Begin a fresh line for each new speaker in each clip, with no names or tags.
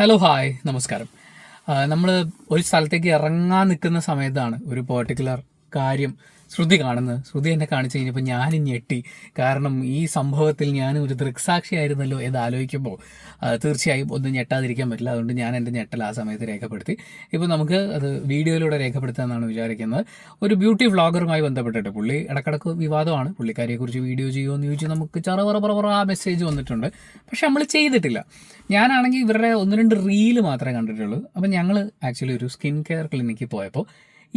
Hello hi നമസ്കാരം. നമ്മൾ ഒരു സ്ഥലത്തേക്ക് ഇറങ്ങാൻ നിൽക്കുന്ന സമയത്താണ് ഒരു പെർട്ടിക്കുലർ കാര്യം ശ്രുതി കാണുന്നത്. ശ്രുതി എന്നെ കാണിച്ചു കഴിഞ്ഞപ്പോൾ ഞാൻ ഞെട്ടി. കാരണം ഈ സംഭവത്തിൽ ഞാൻ ഒരു ദൃക്സാക്ഷിയായിരുന്നല്ലോ എന്ന് ആലോചിക്കുമ്പോൾ തീർച്ചയായും ഒന്നും ഞെട്ടാതിരിക്കാൻ പറ്റില്ല. അതുകൊണ്ട് ഞാൻ എൻ്റെ ഞെട്ടൽ ആ സമയത്ത് രേഖപ്പെടുത്തി. ഇപ്പോൾ നമുക്ക് അത് വീഡിയോയിലൂടെ രേഖപ്പെടുത്താമെന്നാണ് വിചാരിക്കുന്നത്. ഒരു ബ്യൂട്ടി വ്ളോഗറുമായി ബന്ധപ്പെട്ടിട്ട് പുള്ളി ഇടക്കിടക്ക് വിവാദമാണ്. പുള്ളിക്കാരിയെക്കുറിച്ച് വീഡിയോ ചെയ്യുമോ എന്ന് ചോദിച്ച് നമുക്ക് ചറവറ ആ മെസ്സേജ് വന്നിട്ടുണ്ട്. പക്ഷെ നമ്മൾ ചെയ്തിട്ടില്ല. ഞാനാണെങ്കിൽ ഇവരുടെ 1-2 റീല് മാത്രമേ കണ്ടിട്ടുള്ളൂ. അപ്പം ഞങ്ങൾ ആക്ച്വലി ഒരു സ്കിൻ കെയർ ക്ലിനിക്കിൽ പോയപ്പോൾ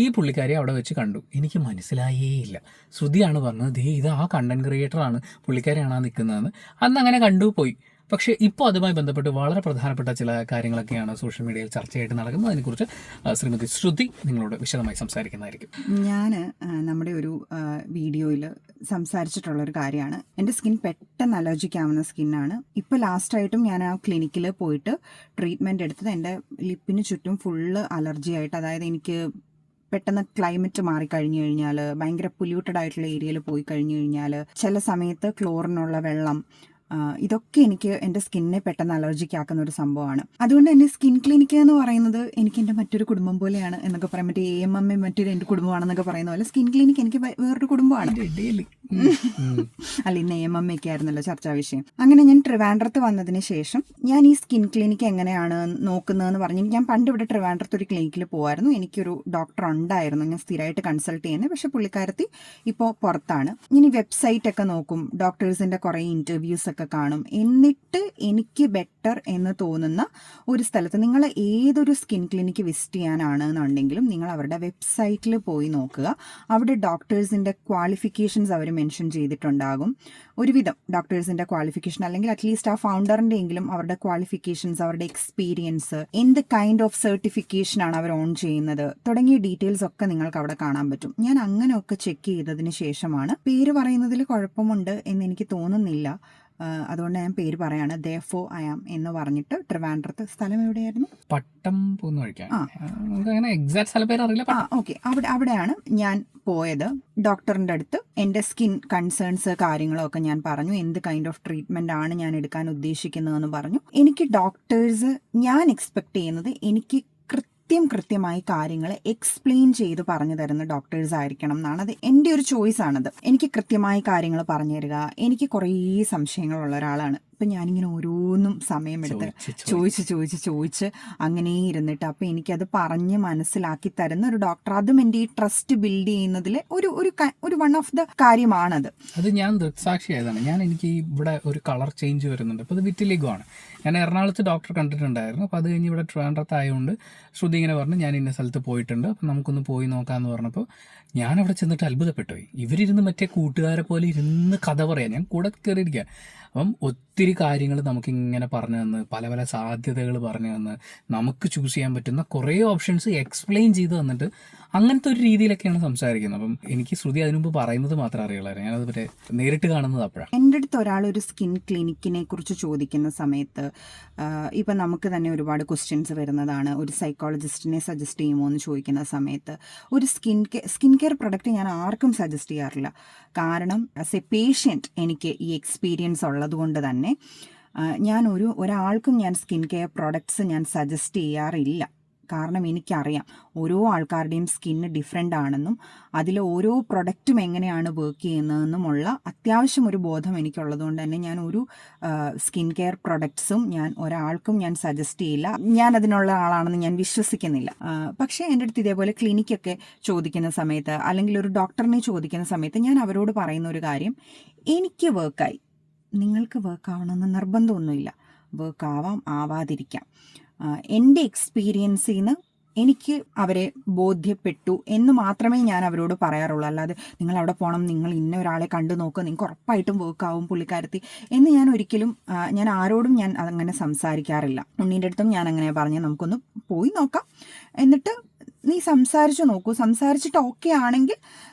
ഈ പുള്ളിക്കാരി അവിടെ വെച്ച് കണ്ടു. എനിക്ക് മനസ്സിലായേ ഇല്ല. ശ്രുതിയാണ് പറഞ്ഞത്, ഇത് ആ കണ്ടന്റ് ക്രിയേറ്ററാണ്, പുള്ളിക്കാരിയാണ് ആ നിൽക്കുന്നതെന്ന്. അന്ന് അങ്ങനെ കണ്ടു പോയി. പക്ഷേ ഇപ്പോൾ അതുമായി ബന്ധപ്പെട്ട് വളരെ പ്രധാനപ്പെട്ട ചില കാര്യങ്ങളൊക്കെയാണ് സോഷ്യൽ മീഡിയയിൽ ചർച്ചയായിട്ട് നടക്കുന്നത്. അതിനെക്കുറിച്ച് ശ്രീമതി ശ്രുതി നിങ്ങളോട് വിശദമായി സംസാരിക്കുന്നതായിരിക്കും.
ഞാൻ നമ്മുടെ ഒരു വീഡിയോയിൽ സംസാരിച്ചിട്ടുള്ളൊരു കാര്യമാണ്. എൻ്റെ സ്കിൻ പെട്ടെന്ന് അലർജിക്കാവുന്ന സ്കിന്നാണ്. ഇപ്പോൾ ലാസ്റ്റായിട്ടും ഞാൻ ആ ക്ലിനിക്കിൽ പോയിട്ട് ട്രീറ്റ്മെൻറ്റ് എടുത്തത് എൻ്റെ ലിപ്പിന് ചുറ്റും ഫുള്ള് അലർജി ആയിട്ട്, അതായത് എനിക്ക് പെട്ടെന്ന് ക്ലൈമറ്റ് മാറിക്കഴിഞ്ഞു കഴിഞ്ഞാൽ, ഭയങ്കര പൊല്യൂട്ടഡ് ആയിട്ടുള്ള ഏരിയയിൽ പോയി കഴിഞ്ഞു കഴിഞ്ഞാൽ, ചില സമയത്ത് ക്ലോറിനുള്ള വെള്ളം, ഇതൊക്കെ എനിക്ക് എൻ്റെ സ്കിന്നിനെ പെട്ടെന്ന് അലർജിക്കാക്കുന്ന ഒരു സംഭവമാണ്. അതുകൊണ്ട് തന്നെ സ്കിൻ ക്ലിനിക്ക് എന്ന് പറയുന്നത് എനിക്ക് എൻ്റെ മറ്റൊരു കുടുംബം പോലെയാണ് എന്നൊക്കെ പറയാം. മറ്റേ AMM മറ്റൊരു എൻ്റെ കുടുംബമാണെന്നൊക്കെ പറയുന്ന പോലെ സ്കിൻ ക്ലിനിക്ക് എനിക്ക് വേറൊരു കുടുംബമാണ്. അല്ല, ഇന്ന് AMM ഒക്കെ ആയിരുന്നല്ലോ ചർച്ചാ വിഷയം. അങ്ങനെ ഞാൻ ട്രിവാൻഡ്രത്ത് വന്നതിന് ശേഷം ഞാൻ ഈ സ്കിൻ ക്ലിനിക്ക് എങ്ങനെയാണ് നോക്കുന്നതെന്ന് പറഞ്ഞ്, ഞാൻ പണ്ട് ഇവിടെ ട്രിവാൻഡ്രത്ത് ഒരു ക്ലിനിക്കിൽ പോകുമായിരുന്നു. എനിക്കൊരു ഡോക്ടർ ഉണ്ടായിരുന്നു, ഞാൻ സ്ഥിരമായിട്ട് കൺസൾട്ട് ചെയ്യുന്നത്. പക്ഷെ പുള്ളിക്കാരത്തി ഇപ്പോൾ പുറത്താണ്. ഇനി വെബ്സൈറ്റ് ഒക്കെ നോക്കും, ഡോക്ടേഴ്സിൻ്റെ കുറേ ഇൻ്റർവ്യൂസ് ഒക്കെ കാണും. എന്നിട്ട് എനിക്ക് ബെറ്റർ എന്ന് തോന്നുന്ന ഒരു സ്ഥലത്ത്, നിങ്ങൾ ഏതൊരു സ്കിൻ ക്ലിനിക്ക് വിസിറ്റ് ചെയ്യാനാണെന്നുണ്ടെങ്കിലും നിങ്ങൾ അവരുടെ വെബ്സൈറ്റിൽ പോയി നോക്കുക. അവിടെ ഡോക്ടേഴ്സിൻ്റെ ക്വാളിഫിക്കേഷൻസ് അവർ മെൻഷൻ ചെയ്തിട്ടുണ്ടാകും. ഒരുവിധം ഡോക്ടേഴ്സിൻ്റെ ക്വാളിഫിക്കേഷൻ, അല്ലെങ്കിൽ അറ്റ്ലീസ്റ്റ് ആ ഫൗണ്ടറിൻ്റെ എങ്കിലും അവരുടെ ക്വാളിഫിക്കേഷൻസ്, അവരുടെ എക്സ്പീരിയൻസ്, എന്ത് കൈൻഡ് ഓഫ് സർട്ടിഫിക്കേഷനാണ് അവർ ഓൺ ചെയ്യുന്നത് തുടങ്ങിയ ഡീറ്റെയിൽസ് ഒക്കെ നിങ്ങൾക്ക് അവിടെ കാണാൻ പറ്റും. ഞാൻ അങ്ങനെയൊക്കെ ചെക്ക് ചെയ്തതിന് ശേഷമാണ്, പേര് പറയുന്നതിൽ കുഴപ്പമുണ്ട് എന്ന് എനിക്ക് തോന്നുന്നില്ല, അതുകൊണ്ട് ഞാൻ പേര് പറയാണ്, ദേഫോ ഐ ആം എന്ന് പറഞ്ഞിട്ട് ട്രിവാൻഡ്രത്ത്. സ്ഥലം എവിടെയായിരുന്നു?
പട്ടം പോകുന്ന കഴിക്കാൻ എക്സാക്ട് സ്ഥലപ്പേര് അറിയില്ല.
ഓക്കെ, അവിടെയാണ് ഞാൻ പോയത്. ഡോക്ടറിൻ്റെ അടുത്ത് എൻ്റെ സ്കിൻ കൺസേൺസ് കാര്യങ്ങളൊക്കെ ഞാൻ പറഞ്ഞു, എന്ത് കൈൻഡ് ഓഫ് ട്രീറ്റ്മെൻ്റ് ആണ് ഞാൻ എടുക്കാൻ ഉദ്ദേശിക്കുന്നതെന്ന് പറഞ്ഞു. എനിക്ക് ഡോക്ടേഴ്സ്, ഞാൻ എക്സ്പെക്ട് ചെയ്യുന്നത് എനിക്ക് കൃത്യമായി കാര്യങ്ങൾ എക്സ്പ്ലെയിൻ ചെയ്ത് പറഞ്ഞു തരുന്ന ഡോക്ടേഴ്സ് ആയിരിക്കണം എന്നാണ്. അത് എൻ്റെ ഒരു ചോയ്സ് ആണത്. എനിക്ക് കൃത്യമായി കാര്യങ്ങൾ പറഞ്ഞു തരിക. എനിക്ക് കുറേ സംശയങ്ങളുള്ള ഒരാളാണ്. ഇപ്പം ഞാനിങ്ങനെ ഓരോന്നും സമയമെടുത്ത് ചോദിച്ച് അങ്ങനെ ഇരുന്നിട്ട്, അപ്പം എനിക്കത് പറഞ്ഞ് മനസ്സിലാക്കി തരുന്ന ഒരു ഡോക്ടർ, അതും എൻ്റെ ഈ ട്രസ്റ്റ് ബിൽഡ് ചെയ്യുന്നതിൽ ഒരു വൺ ഓഫ് ദ കാര്യമാണത്.
അത് ഞാൻ ദൃക്സാക്ഷിയായതാണ്. എനിക്ക് ഇവിടെ ഒരു കളർ ചേഞ്ച് വരുന്നുണ്ട്. അപ്പോൾ അത് വിറ്റിലിഗുമാണ്. ഞാൻ എറണാകുളത്ത് ഡോക്ടർ കണ്ടിട്ടുണ്ടായിരുന്നു. അപ്പോൾ അത് കഴിഞ്ഞ് ഇവിടെ ട്രിവാൻഡ്രത്ത് ആയതുകൊണ്ട് ശ്രുതി ഇങ്ങനെ പറഞ്ഞു, ഞാൻ ഇന്ന സ്ഥലത്ത് പോയിട്ടുണ്ട്, അപ്പം നമുക്കൊന്ന് പോയി നോക്കാമെന്ന് പറഞ്ഞപ്പോൾ ഞാൻ അവിടെ ചെന്നിട്ട് അത്ഭുതപ്പെട്ടു പോയി. ഇവരിരുന്ന് മറ്റേ കൂട്ടുകാരെ പോലെ ഇരുന്ന് കഥ പറയാം, ഞാൻ കൂടെ കയറിയിരിക്കുക. അപ്പം ഒത്തിരി കാര്യങ്ങൾ നമുക്കിങ്ങനെ പറഞ്ഞു തന്ന്, പല സാധ്യതകൾ പറഞ്ഞു തന്ന്, നമുക്ക് ചൂസ് ചെയ്യാൻ പറ്റുന്ന കുറേ ഓപ്ഷൻസ് എക്സ്പ്ലെയിൻ ചെയ്ത് തന്നിട്ട് അങ്ങനത്തെ ഒരു രീതിയിലൊക്കെയാണ് സംസാരിക്കുന്നത്. അപ്പം എനിക്ക് ശ്രുതി അതിനു മുമ്പ് പറയുന്നത് മാത്രം അറിയുള്ളായിരുന്നു, ഞാനത് മറ്റേ നേരിട്ട് കാണുന്നത് അപ്പോഴാണ്.
എൻ്റെ അടുത്ത് ഒരാൾ ഒരു സ്കിൻ ക്ലിനിക്കിനെ കുറിച്ച് ചോദിക്കുന്ന സമയത്ത് ഇപ്പം നമുക്ക് തന്നെ ഒരുപാട് ക്വസ്റ്റ്യൻസ് വരുന്നതാണ്. ഒരു സൈക്കോളജിസ്റ്റിനെ സജസ്റ്റ് ചെയ്യുമോ എന്ന് ചോദിക്കുന്ന സമയത്ത് ഒരു സ്കിൻ കെയർ പ്രൊഡക്റ്റ് ഞാൻ ആർക്കും സജസ്റ്റ് ചെയ്യാറില്ല. കാരണം ആസ് എ പേഷ്യൻറ്റ് എനിക്ക് ഈ എക്സ്പീരിയൻസ് ഉള്ളതുകൊണ്ട് തന്നെ ഞാൻ ഒരാൾക്കും ഞാൻ സ്കിൻ കെയർ പ്രൊഡക്ട്സ് ഞാൻ സജസ്റ്റ് ചെയ്യാറില്ല. കാരണം എനിക്കറിയാം ഓരോ ആൾക്കാരുടെയും സ്കിന്ന് ഡിഫറെൻ്റ് ആണെന്നും അതിൽ ഓരോ പ്രൊഡക്റ്റും എങ്ങനെയാണ് വർക്ക് ചെയ്യുന്നതെന്നുമുള്ള അത്യാവശ്യം ഒരു ബോധം എനിക്കുള്ളതുകൊണ്ട് തന്നെ ഞാൻ ഒരു സ്കിൻ കെയർ പ്രൊഡക്ട്സും ഒരാൾക്കും ഞാൻ സജസ്റ്റ് ചെയ്യില്ല. ഞാൻ അതിനുള്ള ആളാണെന്ന് ഞാൻ വിശ്വസിക്കുന്നില്ല. പക്ഷേ എൻ്റെ അടുത്ത് ഇതേപോലെ ക്ലിനിക്കൊക്കെ ചോദിക്കുന്ന സമയത്ത്, അല്ലെങ്കിൽ ഒരു ഡോക്ടറിനെ ചോദിക്കുന്ന സമയത്ത് ഞാൻ അവരോട് പറയുന്ന ഒരു കാര്യം, എനിക്ക് വർക്കായി, നിങ്ങൾക്ക് വർക്കാവണമെന്ന് നിർബന്ധമൊന്നുമില്ല. വർക്കാവാം, ആവാതിരിക്കാം. എൻ്റെ എക്സ്പീരിയൻസിൽ നിന്ന് എനിക്ക് അവരെ ബോധ്യപ്പെട്ടു എന്ന് മാത്രമേ ഞാൻ അവരോട് പറയാറുള്ളൂ. അല്ലാതെ നിങ്ങൾ അവിടെ പോകണം, നിങ്ങൾ ഇന്ന ഒരാളെ കണ്ടു നോക്കുക, നിങ്ങൾക്ക് ഉറപ്പായിട്ടും വർക്കാവും പുള്ളിക്കാരത്തി എന്ന് ഞാൻ ആരോടും ഞാൻ അതങ്ങനെ സംസാരിക്കാറില്ല. ഉണ്ണീൻ്റെ അടുത്തും ഞാൻ അങ്ങനെ പറഞ്ഞ്, നമുക്കൊന്ന് പോയി നോക്കാം, എന്നിട്ട് നീ സംസാരിച്ച് നോക്കൂ, സംസാരിച്ചിട്ട് ഓക്കെ ആണെങ്കിൽ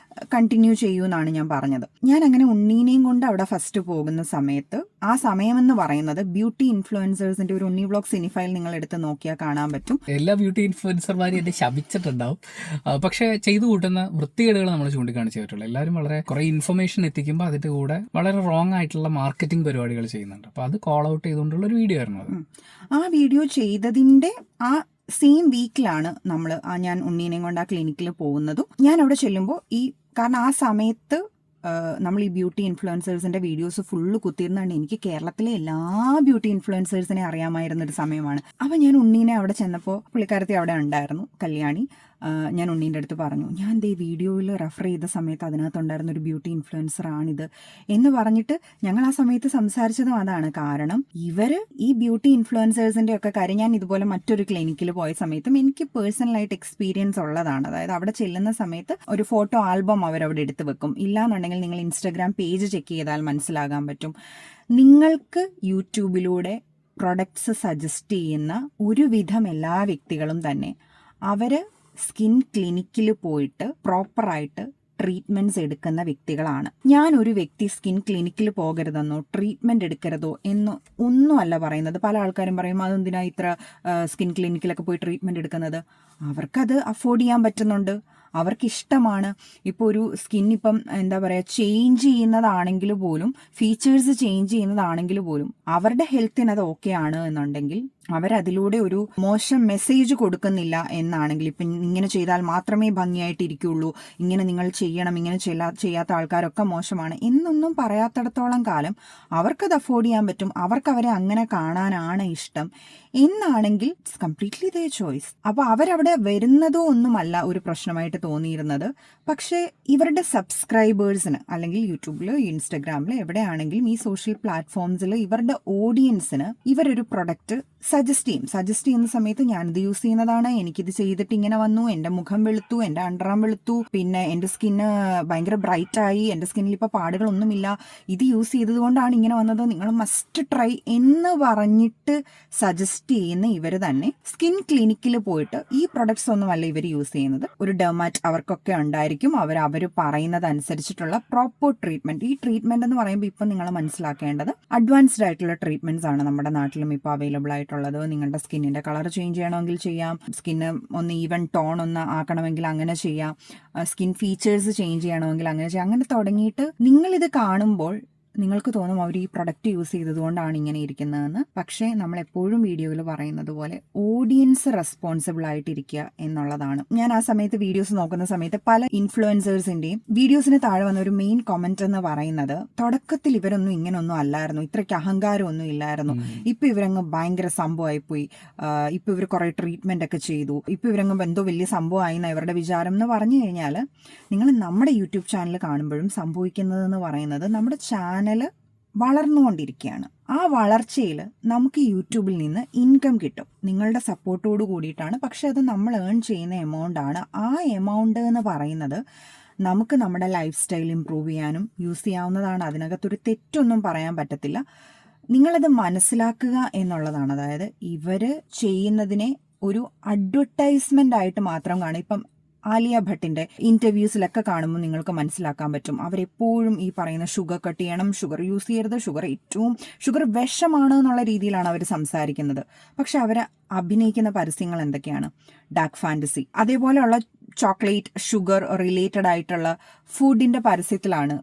കണ്ടിന്യൂ ചെയ്യൂ എന്നാണ് ഞാൻ പറഞ്ഞത്. ഞാൻ അങ്ങനെ ഉണ്ണീനെയും കൊണ്ട് അവിടെ ഫസ്റ്റ് പോകുന്ന സമയത്ത് ആ സമയമെന്ന് പറയുന്നത് ബ്യൂട്ടി ഇൻഫ്ലുവൻസേഴ്സിന്റെ ഒരു ഉണ്ണി വ്ലോഗ് സിനിഫൈൽ നിങ്ങൾ എടുത്ത് നോക്കിയാൽ കാണാൻ പറ്റും.
എല്ലാ ബ്യൂട്ടി ഇൻഫ്ലുവൻസർമാരും എന്നെ ശപിച്ചിട്ടുണ്ടാവും. പക്ഷേ ചെയ്തു കൂട്ടുന്ന വൃത്തികേടുകൾ നമ്മൾ ചൂണ്ടിക്കാണിച്ചു പറ്റുള്ളൂ. എല്ലാവരും വളരെ കുറേ ഇൻഫർമേഷൻ എത്തിക്കുമ്പോൾ അതിന്റെ കൂടെ വളരെ റോങ് ആയിട്ടുള്ള മാർക്കറ്റിംഗ് പരിപാടികൾ ചെയ്യുന്നുണ്ട്. അപ്പോൾ അത് കോൾ ഔട്ട് ചെയ്തുകൊണ്ടുള്ള ഒരു വീഡിയോ ആയിരുന്നു അത്.
ആ വീഡിയോ ചെയ്തതിന്റെ ആ സെയിം വീക്കിലാണ് ഞാൻ ഉണ്ണീനെയും കൊണ്ട് ആ ക്ലിനിക്കിൽ പോകുന്നതും. ഞാൻ അവിടെ ചെല്ലുമ്പോൾ കാരണം ആ സമയത്ത് നമ്മൾ ഈ ബ്യൂട്ടി ഇൻഫ്ലുവൻസേഴ്സിന്റെ വീഡിയോസ് ഫുള്ള് കുത്തിയിരുന്നുകൊണ്ട് എനിക്ക് കേരളത്തിലെ എല്ലാ ബ്യൂട്ടി ഇൻഫ്ലുവൻസേഴ്സിനെ അറിയാമായിരുന്നൊരു സമയമാണ്. അപ്പം ഞാൻ ഉണ്ണീനെ അവിടെ ചെന്നപ്പോൾ പുള്ളിക്കാരത്തി അവിടെ ഉണ്ടായിരുന്നു, കല്യാണി. ഞാൻ ഉണ്ണീൻ്റെ അടുത്ത് പറഞ്ഞു, ഞാൻ ദേ വീഡിയോയിൽ റെഫർ ചെയ്ത സമയത്ത് അതിനകത്തുണ്ടായിരുന്ന ഒരു ബ്യൂട്ടി ഇൻഫ്ലുവൻസർ ആണിത് എന്ന് പറഞ്ഞിട്ട് ഞങ്ങൾ ആ സമയത്ത് സംസാരിച്ചതും അതാണ്. കാരണം ഈ ബ്യൂട്ടി ഇൻഫ്ലുവൻസേഴ്സിൻ്റെ ഒക്കെ കാര്യം ഞാൻ ഇതുപോലെ മറ്റൊരു ക്ലിനിക്കിൽ പോയ സമയത്തും എനിക്ക് പേഴ്സണലായിട്ട് എക്സ്പീരിയൻസ് ഉള്ളതാണ്. അതായത് അവിടെ ചെല്ലുന്ന സമയത്ത് ഒരു ഫോട്ടോ ആൽബം അവരവിടെ എടുത്ത് വെക്കും. ഇല്ലാന്നുണ്ടെങ്കിൽ നിങ്ങൾ ഇൻസ്റ്റഗ്രാം പേജ് ചെക്ക് ചെയ്താൽ മനസ്സിലാകാൻ പറ്റും. നിങ്ങൾക്ക് യൂട്യൂബിലൂടെ പ്രൊഡക്ട്സ് സജസ്റ്റ് ചെയ്യുന്ന ഒരുവിധം എല്ലാ വ്യക്തികളും തന്നെ അവർ സ്കിൻ ക്ലിനിക്കിൽ പോയിട്ട് പ്രോപ്പറായിട്ട് ട്രീറ്റ്മെൻറ്റ്സ് എടുക്കുന്ന വ്യക്തികളാണ്. ഞാനൊരു വ്യക്തി സ്കിൻ ക്ലിനിക്കിൽ പോകരുതെന്നോ ട്രീറ്റ്മെൻറ്റ് എടുക്കരുതോ എന്ന് ഒന്നുമല്ല പറയുന്നത്. പല ആൾക്കാരും പറയും അതെന്തിനാ ഇത്ര സ്കിൻ ക്ലിനിക്കിലൊക്കെ പോയി ട്രീറ്റ്മെൻറ്റ് എടുക്കുന്നത്. അവർക്കത് അഫോർഡ് ചെയ്യാൻ പറ്റുന്നുണ്ട്, അവർക്കിഷ്ടമാണ്. ഇപ്പോൾ ഒരു സ്കിൻ എന്താ പറയുക ചേഞ്ച് ചെയ്യുന്നതാണെങ്കിൽ പോലും, ഫീച്ചേഴ്സ് ചേഞ്ച് ചെയ്യുന്നതാണെങ്കിൽ പോലും അവരുടെ ഹെൽത്തിന് അത് ഓക്കെ ആണ് എന്നുണ്ടെങ്കിൽ അവരതിലൂടെ ഒരു മോശം മെസ്സേജ് കൊടുക്കുന്നില്ല എന്നാണെങ്കിൽ, ഇപ്പം ഇങ്ങനെ ചെയ്താൽ മാത്രമേ ഭംഗിയായിട്ടിരിക്കുള്ളൂ, ഇങ്ങനെ നിങ്ങൾ ചെയ്യണം, ഇങ്ങനെ ചെയ്യാത്ത ആൾക്കാരൊക്കെ മോശമാണ് എന്നൊന്നും പറയാത്തിടത്തോളം കാലം അവർക്കത് അഫോർഡ് ചെയ്യാൻ പറ്റും, അവരെ അങ്ങനെ കാണാനാണ് ഇഷ്ടം എന്നാണെങ്കിൽ ഇറ്റ്സ് കംപ്ലീറ്റ്ലി ദെയർ ചോയ്സ്. അപ്പോൾ അവരവിടെ വരുന്നതോ ഒന്നുമല്ല ഒരു പ്രശ്നമായിട്ട് തോന്നിയിരുന്നത്. പക്ഷേ ഇവരുടെ സബ്സ്ക്രൈബേഴ്സിന് അല്ലെങ്കിൽ യൂട്യൂബിലോ ഇൻസ്റ്റഗ്രാമിലോ എവിടെയാണെങ്കിലും ഈ സോഷ്യൽ പ്ലാറ്റ്ഫോംസിൽ ഇവരുടെ ഓഡിയൻസിന് ഇവരൊരു പ്രൊഡക്റ്റ് സജസ്റ്റ് ചെയ്യുന്ന സമയത്ത് ഞാനിത് യൂസ് ചെയ്യുന്നതാണ്, എനിക്കിത് ചെയ്തിട്ട് ഇങ്ങനെ വന്നു, എൻ്റെ മുഖം വെളുത്തു, എൻ്റെ അണ്ടറാം വെളുത്തു, പിന്നെ എൻ്റെ സ്കിന്ന് ഭയങ്കര ബ്രൈറ്റായി, എൻ്റെ സ്കിന്നിൽ ഇപ്പോൾ പാടുകളൊന്നുമില്ല, ഇത് യൂസ് ചെയ്തത് കൊണ്ടാണ് ഇങ്ങനെ വന്നത്, നിങ്ങൾ മസ്റ്റ് ട്രൈ എന്ന് പറഞ്ഞിട്ട് സജസ്റ്റ് ചെയ്യുന്ന ഇവർ തന്നെ സ്കിൻ ക്ലിനിക്കിൽ പോയിട്ട് ഈ പ്രൊഡക്ട്സ് ഒന്നുമല്ല ഇവർ യൂസ് ചെയ്യുന്നത്. ഒരു ഡെർമാറ്റ് അവർക്കൊക്കെ ഉണ്ടായിരിക്കും, അവർ പറയുന്നത് അനുസരിച്ചിട്ടുള്ള പ്രോപ്പർ ട്രീറ്റ്മെന്റ്. ഈ ട്രീറ്റ്മെന്റ് എന്ന് പറയുമ്പോൾ ഇപ്പം നിങ്ങൾ മനസ്സിലാക്കേണ്ടത് അഡ്വാൻസ്ഡ് ആയിട്ടുള്ള ട്രീറ്റ്മെന്റ്സ് ആണ് നമ്മുടെ നാട്ടിലും ഇപ്പോൾ അവൈലബിൾ ആയിട്ടുള്ളത്. നിങ്ങളുടെ സ്കിന്നിന്റെ കളർ ചേഞ്ച് ചെയ്യണമെങ്കിൽ ചെയ്യാം, സ്കിന്ന് ഒന്ന് ഈവൻ ടോൺ ഒന്ന് ആക്കണമെങ്കിൽ അങ്ങനെ ചെയ്യാം, സ്കിൻ ഫീച്ചേഴ്സ് ചേഞ്ച് ചെയ്യണമെങ്കിൽ അങ്ങനെ ചെയ്യാം. അങ്ങനെ തുടങ്ങിയിട്ട് നിങ്ങളിത് കാണുമ്പോൾ നിങ്ങൾക്ക് തോന്നും അവർ ഈ പ്രൊഡക്റ്റ് യൂസ് ചെയ്തതുകൊണ്ടാണ് ഇങ്ങനെ ഇരിക്കുന്നതെന്ന്. പക്ഷേ നമ്മൾ എപ്പോഴും വീഡിയോയിൽ പറയുന്നത് പോലെ ഓഡിയൻസ് റെസ്പോൺസിബിൾ ആയിട്ടിരിക്കുക എന്നുള്ളതാണ്. ഞാൻ ആ സമയത്ത് വീഡിയോസ് നോക്കുന്ന സമയത്ത് പല ഇൻഫ്ലുവൻസേഴ്സിന്റെയും വീഡിയോസിന് താഴെ വന്ന ഒരു മെയിൻ കമന്റ് എന്ന് പറയുന്നത്, തുടക്കത്തിൽ ഇവരൊന്നും ഇങ്ങനൊന്നും അല്ലായിരുന്നു, ഇത്രയ്ക്ക് അഹങ്കാരമൊന്നും ഇല്ലായിരുന്നു, ഇപ്പൊ ഇവരങ്ങ് ഭയങ്കര സംഭവമായിപ്പോയി, ഇപ്പൊ ഇവർ കുറെ ട്രീറ്റ്മെന്റ് ഒക്കെ ചെയ്തു, ഇപ്പൊ ഇവരങ്ങ് എന്തോ വലിയ സംഭവമായി എന്ന ഇവരുടെ വിചാരം എന്ന് പറഞ്ഞു കഴിഞ്ഞാൽ, നിങ്ങൾ നമ്മുടെ യൂട്യൂബ് ചാനൽ കാണുമ്പോഴും സംഭവിക്കുന്നതെന്ന് പറയുന്നത് നമ്മുടെ ചാനൽ വളർന്നുകൊണ്ടിരിക്കുകയാണ്. ആ വളർച്ചയിൽ നമുക്ക് യൂട്യൂബിൽ നിന്ന് ഇൻകം കിട്ടും, നിങ്ങളുടെ സപ്പോർട്ടോട് കൂടിയിട്ടാണ്. പക്ഷെ അത് നമ്മൾ ഏൺ ചെയ്യുന്ന എമൗണ്ട് ആണ്. ആ എമൗണ്ട് എന്ന് പറയുന്നത് നമുക്ക് നമ്മുടെ ലൈഫ് സ്റ്റൈൽ ഇംപ്രൂവ് ചെയ്യാനും യൂസ് ചെയ്യാവുന്നതാണ്. അതിനകത്തൊരു തെറ്റൊന്നും പറയാൻ പറ്റത്തില്ല. നിങ്ങളത് മനസ്സിലാക്കുക എന്നുള്ളതാണ്. അതായത് ഇവർ ചെയ്യുന്നതിനെ ഒരു അഡ്വർടൈസ്മെന്റ് ആയിട്ട് മാത്രം കാണും. ഇപ്പം ആലിയ ഭട്ടിന്റെ ഇന്റർവ്യൂസിലൊക്കെ കാണുമ്പോൾ നിങ്ങൾക്ക് മനസ്സിലാക്കാൻ പറ്റും, അവരെപ്പോഴും ഈ പറയുന്ന ഷുഗർ കട്ട് ചെയ്യണം, ഷുഗർ യൂസ് ചെയ്യരുത്, ഷുഗർ വിഷമാണ് എന്നുള്ള രീതിയിലാണ് അവർ സംസാരിക്കുന്നത്. പക്ഷെ അവർ അഭിനയിക്കുന്ന പരസ്യങ്ങൾ എന്തൊക്കെയാണ്? ഡാർക്ക് ഫാന്റസി, അതേപോലെയുള്ള ചോക്ലേറ്റ് ഷുഗർ റിലേറ്റഡ് ആയിട്ടുള്ള ഫുഡിന്റെ പരസ്യത്തിലാണ്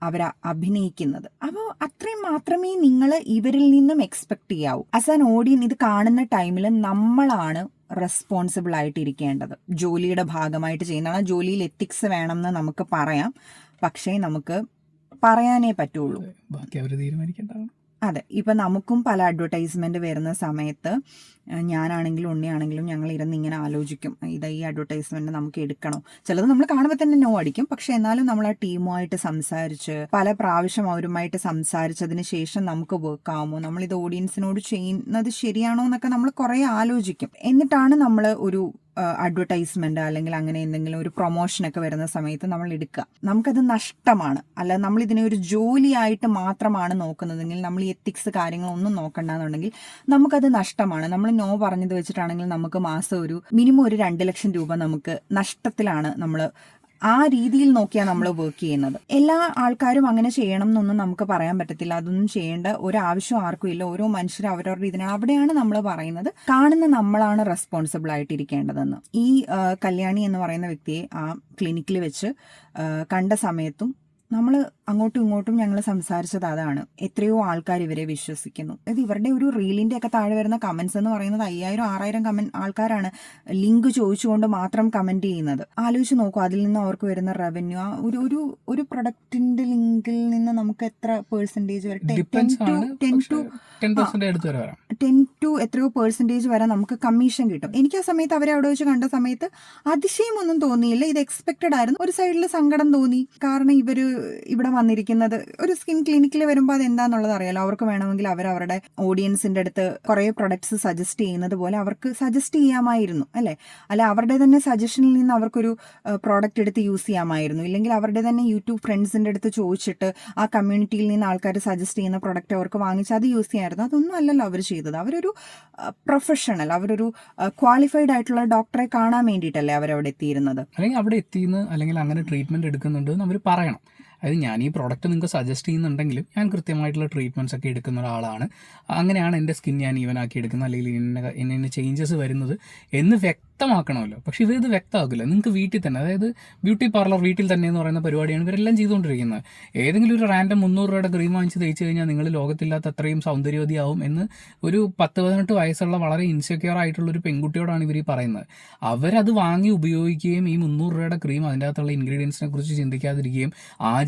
അവർ അഭിനയിക്കുന്നത്. അപ്പോൾ അത്രയും മാത്രമേ നിങ്ങൾ ഇവരിൽ നിന്നും എക്സ്പെക്ട് ചെയ്യാവൂ. ആസ് ആൻ ഓഡിയൻസ് ഇത് കാണുന്ന ടൈമിൽ നമ്മളാണ് റെസ്പോൺസിബിൾ ആയിട്ടിരിക്കേണ്ടത്. ജോലിയുടെ ഭാഗമായിട്ട് ചെയ്യുന്നതാണ്. ജോലിയിൽ എത്തിക്സ് വേണമെന്ന് നമുക്ക് പറയാം, പക്ഷേ നമുക്ക് പറയാനേ പറ്റുള്ളൂ,
ബാക്കി അവർ തീരുമാനിക്കേണ്ടതാണ്.
അതെ. ഇപ്പം നമുക്കും പല അഡ്വർടൈസ്മെന്റ് വരുന്ന സമയത്ത് ഞാനാണെങ്കിലും ഉണ്ണിയാണെങ്കിലും ഞങ്ങൾ ഇരുന്ന് ഇങ്ങനെ ആലോചിക്കും, ഈ അഡ്വർടൈസ്മെന്റ് നമുക്ക് എടുക്കണോ. ചിലത് നമ്മൾ കാണുമ്പോൾ തന്നെ നോ അടിക്കും. പക്ഷെ എന്നാലും നമ്മൾ ആ ടീമുമായിട്ട് സംസാരിച്ച് പല പ്രാവശ്യം അവരുമായിട്ട് സംസാരിച്ചതിന് ശേഷം നമുക്ക് വർക്ക് ആവുമോ, നമ്മളിത് ഓഡിയൻസിനോട് ചെയ്യുന്നത് ശരിയാണോ എന്നൊക്കെ നമ്മൾ കുറേ ആലോചിക്കും. എന്നിട്ടാണ് നമ്മൾ ഒരു അഡ്വർടൈസ്മെന്റ് അല്ലെങ്കിൽ അങ്ങനെ എന്തെങ്കിലും ഒരു പ്രൊമോഷനൊക്കെ വരുന്ന സമയത്ത് നമ്മൾ എടുക്കുക. നമുക്കത് നഷ്ടമാണ്. അല്ല, നമ്മൾ ഇതിനെ ഒരു ജോലിയായിട്ട് മാത്രമാണ് നോക്കുന്നതെങ്കിൽ, നമ്മൾ ഈ എത്തിക്സ് കാര്യങ്ങളൊന്നും നോക്കണ്ടെന്നുണ്ടെങ്കിൽ നമുക്കത് നഷ്ടമാണ്. നമ്മൾ നോ പറഞ്ഞത് വെച്ചിട്ടാണെങ്കിൽ നമുക്ക് മാസം ഒരു മിനിമം ഒരു 2 ലക്ഷം രൂപ നമുക്ക് നഷ്ടത്തിലാണ് നമ്മൾ ആ രീതിയിൽ നോക്കിയാണ് നമ്മൾ വർക്ക് ചെയ്യുന്നത്. എല്ലാ ആൾക്കാരും അങ്ങനെ ചെയ്യണം എന്നൊന്നും നമുക്ക് പറയാൻ പറ്റത്തില്ല. അതൊന്നും ചെയ്യേണ്ട ഒരാവശ്യം ആർക്കും ഇല്ല. ഓരോ മനുഷ്യരും അവരവരുടെ ഇതിനാണ്. അവിടെയാണ് നമ്മൾ പറയുന്നത് കാണുന്ന നമ്മളാണ് റെസ്പോൺസിബിൾ ആയിട്ടിരിക്കേണ്ടതെന്ന്. ഈ കല്യാണി എന്ന് പറയുന്ന വ്യക്തിയെ ആ ക്ലിനിക്കിൽ വെച്ച് കണ്ട സമയത്തും നമ്മൾ അങ്ങോട്ടും ഇങ്ങോട്ടും ഞങ്ങൾ സംസാരിച്ചത് അതാണ്. എത്രയോ ആൾക്കാർ ഇവരെ വിശ്വസിക്കുന്നു. അതായത് ഇവരുടെ ഒരു റീലിൻ്റെ ഒക്കെ താഴെ വരുന്ന കമൻസ് എന്ന് പറയുന്നത് 5000-6000 ആൾക്കാരാണ് ലിങ്ക് ചോദിച്ചുകൊണ്ട് മാത്രം കമൻറ്റ് ചെയ്യുന്നത്. ആലോചിച്ച് നോക്കൂ, അതിൽ നിന്ന് അവർക്ക് വരുന്ന റവന്യൂ ഒരു പ്രൊഡക്റ്റിന്റെ ലിങ്കിൽ നിന്ന് നമുക്ക് എത്ര പെർസെൻറ്റേജ് വരെ 10 to എത്രയോ പെർസെൻറ്റേജ് വരെ നമുക്ക് കമ്മീഷൻ കിട്ടും. എനിക്ക് ആ സമയത്ത് അവരെ അവിടെ വെച്ച് കണ്ട സമയത്ത് അതിശയമൊന്നും തോന്നിയില്ല. ഇത് എക്സ്പെക്റ്റഡ് ആയിരുന്നു. ഒരു സൈഡിൽ സങ്കടം തോന്നി. കാരണം ഇവിടെ വന്നിരിക്കുന്നത് ഒരു സ്കിൻ ക്ലിനിക്കിൽ വരുമ്പോൾ അത് എന്താണെന്നുള്ളത് അറിയാലോ. അവർക്ക് വേണമെങ്കിൽ അവരവരുടെ ഓഡിയൻസിന്റെ അടുത്ത് കുറേ പ്രൊഡക്ട്സ് സജസ്റ്റ് ചെയ്യുന്നത് പോലെ അവർക്ക് സജസ്റ്റ് ചെയ്യാമായിരുന്നു, അല്ലേ? അല്ല, അവരുടെ തന്നെ സജഷനിൽ നിന്ന് അവർക്കൊരു പ്രോഡക്റ്റ് എടുത്ത് യൂസ് ചെയ്യാമായിരുന്നു. ഇല്ലെങ്കിൽ അവരുടെ തന്നെ യൂട്യൂബ് ഫ്രണ്ട്സിന്റെ അടുത്ത് ചോദിച്ചിട്ട് ആ കമ്മ്യൂണിറ്റിയിൽ നിന്ന് ആൾക്കാർ സജസ്റ്റ് ചെയ്യുന്ന പ്രൊഡക്റ്റ് അവർക്ക് വാങ്ങിച്ച് അത് യൂസ് ചെയ്യാമായിരുന്നു. അതൊന്നും അല്ലല്ലോ അവർ ചെയ്തത്. അവരൊരു പ്രൊഫഷണൽ, അവരൊരു ക്വാളിഫൈഡ് ആയിട്ടുള്ള ഡോക്ടറെ കാണാൻ വേണ്ടിയിട്ടല്ലേ അവരവിടെ എത്തിയിരുന്നത്.
അല്ലെങ്കിൽ അവിടെ എത്തിയെന്ന് അല്ലെങ്കിൽ അങ്ങനെ ട്രീറ്റ്മെന്റ് എടുക്കുന്നുണ്ട് എന്ന് അവർ പറയണം. അതായത് ഞാൻ ഈ പ്രോഡക്റ്റ് നിങ്ങൾക്ക് സജസ്റ്റ് ചെയ്യുന്നുണ്ടെങ്കിലും ഞാൻ കൃത്യമായിട്ടുള്ള ട്രീറ്റ്മെൻറ്റ്സ് ഒക്കെ എടുക്കുന്ന ഒരാളാണ്, അങ്ങനെയാണ് എൻ്റെ സ്കിൻ ഞാൻ ഈവനാക്കി എടുക്കുന്നത്, അല്ലെങ്കിൽ ഇന്ന ചേഞ്ചസ് വരുന്നത് എന്ന് വ്യക്തമാക്കണമല്ലോ. പക്ഷേ ഇത് വ്യക്തമാക്കില്ല. നിങ്ങൾക്ക് വീട്ടിൽ തന്നെ, അതായത് ബ്യൂട്ടി പാർലർ വീട്ടിൽ തന്നെ എന്ന് പറയുന്ന പരിപാടിയാണ് ഇവരെല്ലാം ചെയ്തുകൊണ്ടിരിക്കുന്നത്. ഏതെങ്കിലും ഒരു റാൻഡം 300 രൂപയുടെ ക്രീം വാങ്ങിച്ച് തേച്ച് കഴിഞ്ഞാൽ നിങ്ങൾ ലോകത്തില്ലാത്ത അത്രയും സൗന്ദര്യവതിയാവും എന്ന് ഒരു 10-18 വയസ്സുള്ള വളരെ ഇൻസെക്യൂർ ആയിട്ടുള്ള ഒരു പെൺകുട്ടിയോടാണ് ഇവർ ഈ പറയുന്നത്. അവരത് വാങ്ങി ഉപയോഗിക്കുകയും ഈ 300 രൂപയുടെ ക്രീം അതിൻ്റെ അകത്തുള്ള ഇൻഗ്രീഡിയൻസിനെ കുറിച്ച് ചിന്തിക്കാതിരിക്കുകയും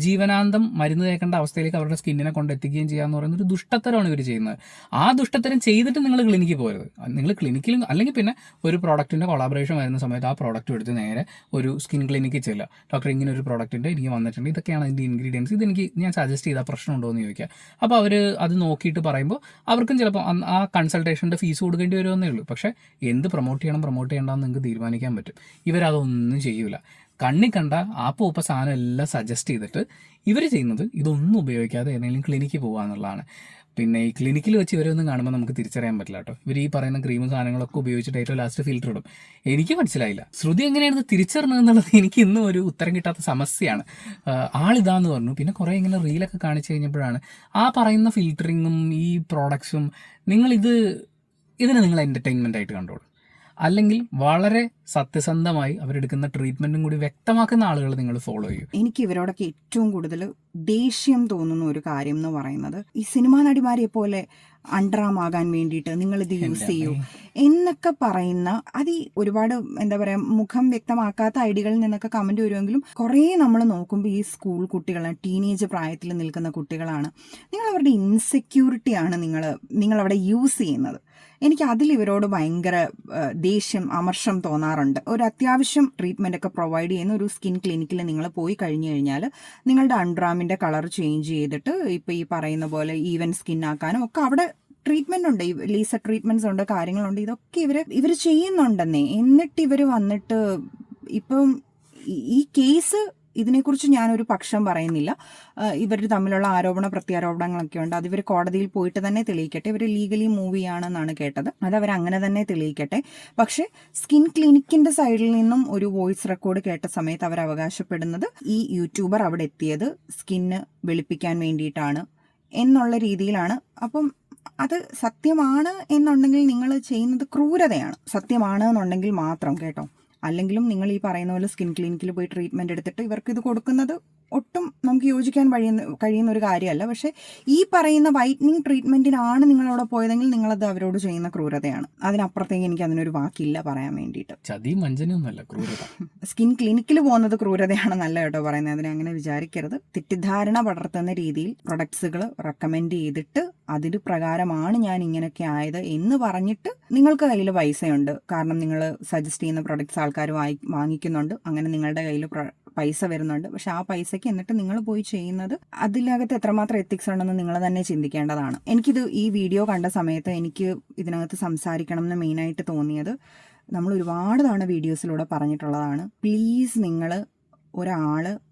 ജീവനാന്തം മരുന്ന് തേക്കേണ്ട അവസ്ഥയിലേക്ക് അവരുടെ സ്കിന്നിനെ കൊണ്ടെത്തിക്കുകയും ചെയ്യാന്ന് പറയുന്ന ഒരു ദുഷ്ടത്തരമാണ് ഇവർ ചെയ്യുന്നത്. ആ ദുഷ്ടത്തരം ചെയ്തിട്ട് നിങ്ങൾ ക്ലിനിക്കിൽ പോരുത്. നിങ്ങൾ ക്ലിനിക്കിൽ അല്ലെങ്കിൽ പിന്നെ ഒരു പ്രോഡക്റ്റിൻ്റെ കൊളാബറേഷൻ വരുന്ന സമയത്ത് ആ പ്രോഡക്റ്റ് എടുത്ത് നേരെ ഒരു സ്കിൻ ക്ലിനിക്കിൽ ചെല്ലുക. ഡോക്ടർ ഇങ്ങനെ ഒരു പ്രോഡക്റ്റിൻ്റെ എനിക്ക് വന്നിട്ടുണ്ട്, ഇതൊക്കെയാണ് അതിൻ്റെ ഇൻഗ്രീഡിയൻസ്, ഇതെനിക്ക് ഞാൻ സജസ്റ്റ് ചെയ്താൽ പ്രശ്നമുണ്ടോ എന്ന് ചോദിക്കുക. അപ്പോൾ അവർ അത് നോക്കിയിട്ട് പറയുമ്പോൾ അവർക്കും ചിലപ്പോൾ ആ കൺസൾട്ടേഷൻ്റെ ഫീസ് കൊടുക്കേണ്ടി വരുമെന്നേ ഉള്ളൂ. പക്ഷേ എന്ത് പ്രൊമോട്ട് ചെയ്യണ്ടെന്ന് നിങ്ങൾക്ക് തീരുമാനിക്കാൻ പറ്റും. ഇവരതൊന്നും ചെയ്യൂല. കണ്ണി കണ്ട ആപ്പ സാധനം എല്ലാം സജസ്റ്റ് ചെയ്തിട്ട് ഇവർ ചെയ്യുന്നത് ഇതൊന്നും ഉപയോഗിക്കാതെ ഏതെങ്കിലും ക്ലിനിക്കിൽ പോകുക എന്നുള്ളതാണ്. പിന്നെ ഈ ക്ലിനിക്കിൽ വെച്ച് ഇവരൊന്നും കാണുമ്പോൾ നമുക്ക് തിരിച്ചറിയാൻ പറ്റില്ല കേട്ടോ. ഇവർ ഈ പറയുന്ന ക്രീമും സാധനങ്ങളൊക്കെ ഉപയോഗിച്ചിട്ട് ഏറ്റവും ലാസ്റ്റ് ഫിൽറ്റർ ഇടും. എനിക്ക് മനസ്സിലായില്ല ശ്രുതി എങ്ങനെയാണ് തിരിച്ചറിഞ്ഞത് എന്നുള്ളത്. എനിക്ക് ഇന്നും ഒരു ഉത്തരം കിട്ടാത്ത സമസ്യയാണ്. ആളിതാന്ന് പറഞ്ഞു. പിന്നെ കുറേ ഇങ്ങനെ റീലൊക്കെ കാണിച്ചു കഴിഞ്ഞപ്പോഴാണ് ആ പറയുന്ന ഫിൽറ്ററിങ്ങും ഈ പ്രോഡക്ട്സും ഇതിനെ നിങ്ങൾ എൻ്റർടൈൻമെൻ്റ് ആയിട്ട് കണ്ടോളൂ, അല്ലെങ്കിൽ വളരെ സത്യസന്ധമായി അവരെടുക്കുന്ന ട്രീറ്റ്മെന്റും കൂടി വ്യക്തമാക്കുന്ന ആളുകൾ നിങ്ങൾ ഫോളോ ചെയ്യും.
എനിക്ക് ഇവരോടൊക്കെ ഏറ്റവും കൂടുതൽ ദേഷ്യം തോന്നുന്ന ഒരു കാര്യം എന്ന് പറയുന്നത്, ഈ സിനിമാ നടിമാരെ പോലെ അണ്ടറാമാകാൻ വേണ്ടിയിട്ട് നിങ്ങളിത് യൂസ് ചെയ്യൂ എന്നൊക്കെ പറയുന്ന ഒരുപാട് എന്താ പറയുക, മുഖം വ്യക്തമാക്കാത്ത ഐഡികളിൽ നിന്നൊക്കെ കമന്റ് വരുമെങ്കിലും കുറേ നമ്മൾ നോക്കുമ്പോൾ ഈ സ്കൂൾ കുട്ടികളാണ്, ടീനേജ് പ്രായത്തിൽ നിൽക്കുന്ന കുട്ടികളാണ്. നിങ്ങൾ അവരുടെ ഇൻസെക്യൂരിറ്റിയാണ് നിങ്ങളവിടെ യൂസ് ചെയ്യുന്നത്. എനിക്ക് ഇവരോട് ഭയങ്കര ദേഷ്യം, അമർഷം തോന്നാറുണ്ട്. ഒരു അത്യാവശ്യം ട്രീറ്റ്മെൻ്റ് ഒക്കെ പ്രൊവൈഡ് ചെയ്യുന്ന ഒരു സ്കിൻ ക്ലിനിക്കിൽ നിങ്ങൾ പോയി കഴിഞ്ഞു കഴിഞ്ഞാൽ നിങ്ങളുടെ അണ്ടർആമിൻ്റെ കളർ ചേഞ്ച് ചെയ്തിട്ട് ഇപ്പോൾ ഈ പറയുന്ന പോലെ ഈവൻ സ്കിൻ ആക്കാനും ഒക്കെ അവിടെ ട്രീറ്റ്മെൻ്റ് ഉണ്ട്, ലേസർ ട്രീറ്റ്മെൻറ്റ്സ് ഉണ്ട്, കാര്യങ്ങളുണ്ട്. ഇതൊക്കെ ഇവർ ചെയ്യുന്നുണ്ടെന്നേ. എന്നിട്ട് ഇവർ വന്നിട്ട് ഇപ്പം ഈ കേസ്, ഇതിനെക്കുറിച്ച് ഞാനൊരു പക്ഷം പറയുന്നില്ല. ഇവർ തമ്മിലുള്ള ആരോപണ പ്രത്യാരോപണങ്ങളൊക്കെ ഉണ്ട്. അത് ഇവർ കോടതിയിൽ പോയിട്ട് തന്നെ തെളിയിക്കട്ടെ. ഇവർ ലീഗലി മൂവ് ചെയ്യാണെന്നാണ് കേട്ടത്. അതവർ അങ്ങനെ തന്നെ തെളിയിക്കട്ടെ. പക്ഷേ സ്കിൻ ക്ലിനിക്കിന്റെ സൈഡിൽ നിന്നും ഒരു വോയിസ് റെക്കോർഡ് കേട്ട സമയത്ത് അവർ അവകാശപ്പെടുന്നത് ഈ യൂട്യൂബർ അവിടെ എത്തിയത് സ്കിന്ന് വെളുപ്പിക്കാൻ വേണ്ടിയിട്ടാണ് എന്നുള്ള രീതിയിലാണ്. അപ്പം അത് സത്യമാണ് എന്നുണ്ടെങ്കിൽ നിങ്ങൾ ചെയ്യുന്നത് ക്രൂരതയാണ്. സത്യമാണ് എന്നുണ്ടെങ്കിൽ മാത്രം കേട്ടോ. അല്ലെങ്കിലും നിങ്ങൾ ഈ പറയുന്ന പോലെ സ്കിൻ ക്ലിനിക്കിൽ പോയി ട്രീറ്റ്മെൻറ്റ് എടുത്തിട്ട് ഇവർക്ക് ഇത് കൊടുക്കുന്നത് ഒട്ടും നമുക്ക് യോജിക്കാൻ കഴിയുന്ന ഒരു കാര്യമല്ല. പക്ഷേ ഈ പറയുന്ന വൈറ്റനിങ് ട്രീറ്റ്മെൻറ്റിനാണ് നിങ്ങളവിടെ പോയതെങ്കിൽ നിങ്ങളത് അവരോട് ചെയ്യുന്ന ക്രൂരതയാണ്. അതിനപ്പുറത്തേക്ക് എനിക്ക് അതിനൊരു വാക്കില്ല പറയാൻ വേണ്ടിയിട്ട്.
ചതി വഞ്ചനയൊന്നുമല്ല ക്രൂരത.
സ്കിൻ ക്ലിനിക്കിൽ പോകുന്നത് ക്രൂരതയാണെന്നല്ല കേട്ടോ പറയുന്നത്. അതിനങ്ങനെ വിചാരിക്കരുത്. തെറ്റിദ്ധാരണ പടർത്തുന്ന രീതിയിൽ പ്രൊഡക്ട്സുകൾ റെക്കമെൻഡ് ചെയ്തിട്ട് അതിന് പ്രകാരമാണ് ഞാൻ ഇങ്ങനെയൊക്കെ ആയത് എന്ന് പറഞ്ഞിട്ട് നിങ്ങൾക്ക് കയ്യിൽ പൈസയുണ്ട്, കാരണം നിങ്ങൾ സജസ്റ്റ് ചെയ്യുന്ന പ്രൊഡക്ട്സ് ആൾക്കാർ വാങ്ങിക്കുന്നുണ്ട്, അങ്ങനെ നിങ്ങളുടെ കയ്യിൽ പൈസ വരുന്നുണ്ട്. പക്ഷെ ആ പൈസയ്ക്ക് എന്നിട്ട് നിങ്ങൾ പോയി ചെയ്യുന്നത് അതിനകത്ത് എത്രമാത്രം എത്തിക്സ് ഉണ്ടെന്ന് നിങ്ങൾ തന്നെ ചിന്തിക്കേണ്ടതാണ്. എനിക്കിത് ഈ വീഡിയോ കണ്ട സമയത്ത് എനിക്ക് ഇതിനകത്ത് സംസാരിക്കണം എന്ന് മെയിനായിട്ട് തോന്നിയത്, നമ്മൾ ഒരുപാട് തവണ വീഡിയോസിലൂടെ പറഞ്ഞിട്ടുള്ളതാണ്, പ്ലീസ് നിങ്ങൾ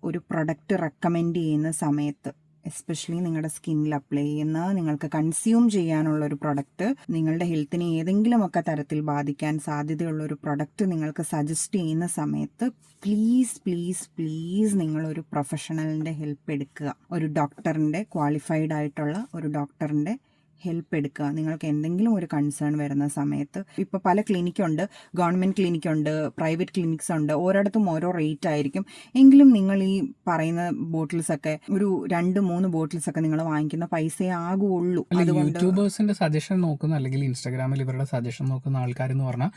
ഒരു പ്രൊഡക്റ്റ് റെക്കമെൻഡ് ചെയ്യുന്ന സമയത്ത് എസ്പെഷ്യലി നിങ്ങളുടെ സ്കിന്നിൽ അപ്ലൈ ചെയ്യുന്ന നിങ്ങൾക്ക് കൺസ്യൂം ചെയ്യാനുള്ള ഒരു പ്രൊഡക്റ്റ്, നിങ്ങളുടെ ഹെൽത്തിനെ ഏതെങ്കിലുമൊക്കെ തരത്തിൽ ബാധിക്കാൻ സാധ്യതയുള്ള ഒരു പ്രൊഡക്റ്റ് നിങ്ങൾക്ക് സജസ്റ്റ് ചെയ്യുന്ന സമയത്ത് പ്ലീസ് പ്ലീസ് പ്ലീസ് നിങ്ങളൊരു പ്രൊഫഷണലിൻ്റെ ഹെൽപ്പ് എടുക്കുക. ഒരു ഡോക്ടറിൻ്റെ, ക്വാളിഫൈഡ് ആയിട്ടുള്ള ഒരു ഡോക്ടറിൻ്റെ ഹെൽപ്പ് എടുക്കുക. നിങ്ങൾക്ക് എന്തെങ്കിലും ഒരു കൺസേൺ വരുന്ന സമയത്ത്. ഇപ്പോൾ പല ക്ലിനിക്കുണ്ട്, ഗവൺമെൻറ് ക്ലിനിക്കുണ്ട്, പ്രൈവറ്റ് ക്ലിനിക്സ് ഉണ്ട്, ഓരോടത്തും ഓരോ റേറ്റ് ആയിരിക്കും. എങ്കിലും നിങ്ങൾ ഈ പറയുന്ന ബോട്ടിൽസൊക്കെ ഒരു 2-3 ബോട്ടിൽസൊക്കെ നിങ്ങൾ വാങ്ങിക്കുന്ന പൈസയെ ആകുള്ളൂ. അതുകൊണ്ട്
യൂട്യൂബേഴ്സിന്റെ സജഷൻ നോക്കുന്ന അല്ലെങ്കിൽ ഇൻസ്റ്റാഗ്രാമിൽ ഇവരുടെ സജഷൻ നോക്കുന്ന ആൾക്കാരെന്ന് പറഞ്ഞാൽ